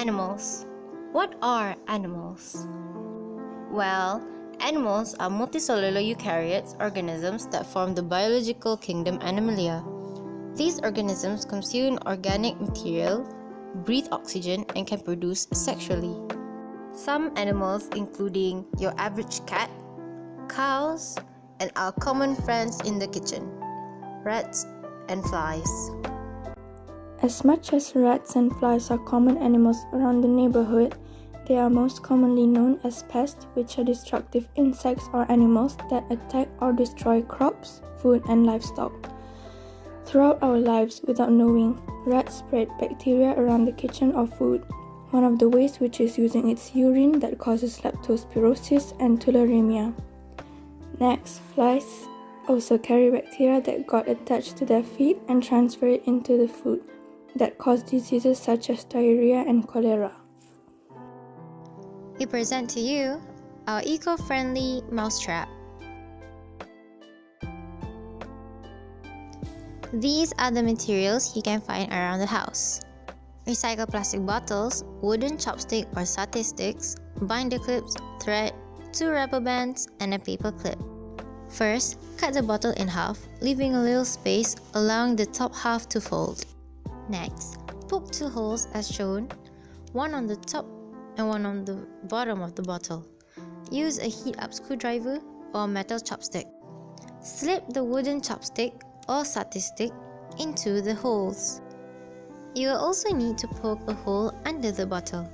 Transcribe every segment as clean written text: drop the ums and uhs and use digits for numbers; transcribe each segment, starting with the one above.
Animals. What are animals? Well, animals are multicellular eukaryotes organisms that form the biological kingdom Animalia. These organisms consume organic material, breathe oxygen, and can reproduce sexually. Some animals, including your average cat, cows, and our common friends in the kitchen, rats and flies. As much as rats and flies are common animals around the neighborhood, they are most commonly known as pests, which are destructive insects or animals that attack or destroy crops, food, and livestock. Throughout our lives, without knowing, rats spread bacteria around the kitchen or food. One of the ways which is using its urine that causes leptospirosis and tularemia. Next, flies also carry bacteria that got attached to their feet and transfer it into the food, that cause diseases such as diarrhea and cholera. We present to you our eco-friendly mousetrap. These are the materials you can find around the house. Recycled plastic bottles, wooden chopstick or satay sticks, binder clips, thread, 2 rubber bands, and a paper clip. First, cut the bottle in half, leaving a little space, allowing the top half to fold. Next, poke 2 holes as shown, one on the top and one on the bottom of the bottle. Use a heat-up screwdriver or a metal chopstick. Slip the wooden chopstick or satay stick into the holes. You will also need to poke a hole under the bottle.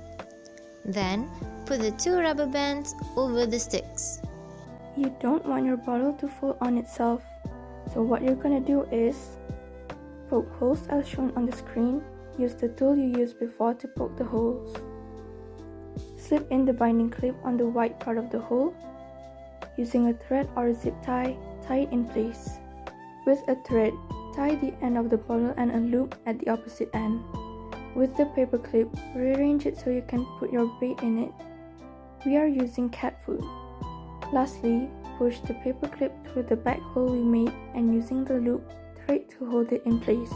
Then, put the 2 rubber bands over the sticks. You don't want your bottle to fold on itself, so what you're gonna do is poke holes as shown on the screen. Use the tool you used before to poke the holes. Slip in the binding clip on the white part of the hole. Using a thread or a zip tie, tie it in place. With a thread, tie the end of the bottle and a loop at the opposite end. With the paper clip, rearrange it so you can put your bait in it. We are using cat food. Lastly, push the paper clip through the back hole we made and using the loop, thread to hold it in place.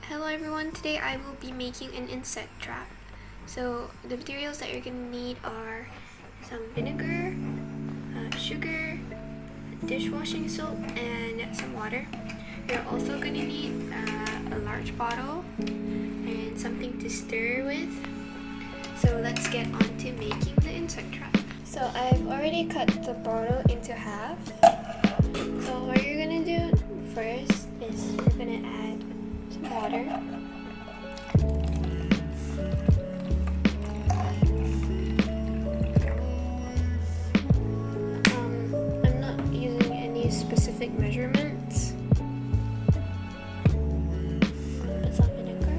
Hello everyone, today I will be making an insect trap. So the materials that you're going to need are some vinegar, sugar, dishwashing soap, and some water. You're also going to need a large bottle and something to stir with. So let's get on to making the insect trap. So I've already cut the bottle into half. So what you're going to do first is you're going to add water. I'm not using any specific measurements. Put some vinegar.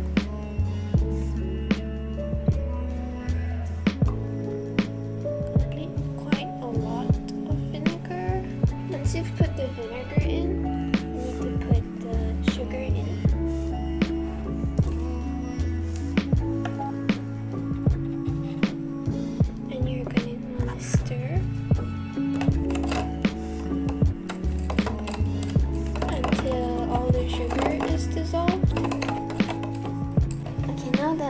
Okay, quite a lot of vinegar. Once you've put the vinegar in, you need to put the sugar in.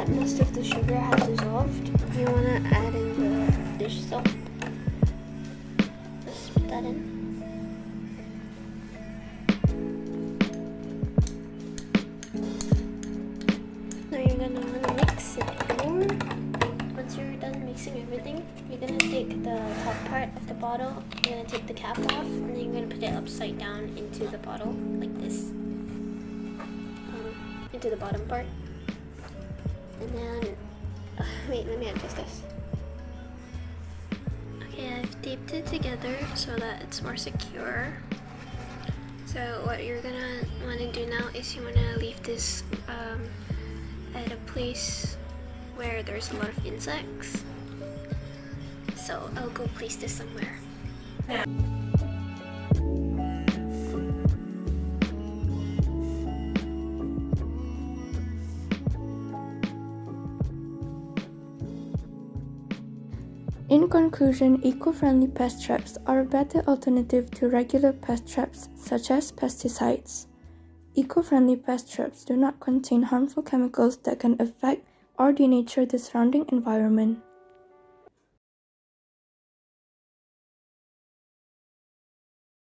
Most of the sugar has dissolved. You want to add in the dish soap. Just put that in. Now you're going to want to mix it more. Once you're done mixing everything, you're going to take the top part of the bottle, you're going to take the cap off, and then you're going to put it upside down into the bottle like this. Into the bottom part. And then, wait, let me adjust this. Okay, I've taped it together so that it's more secure. So what you're gonna want to do now is you want to leave this at a place where there's a lot of insects. So I'll go place this somewhere. In conclusion, eco-friendly pest traps are a better alternative to regular pest traps such as pesticides. Eco-friendly pest traps do not contain harmful chemicals that can affect or denature the surrounding environment.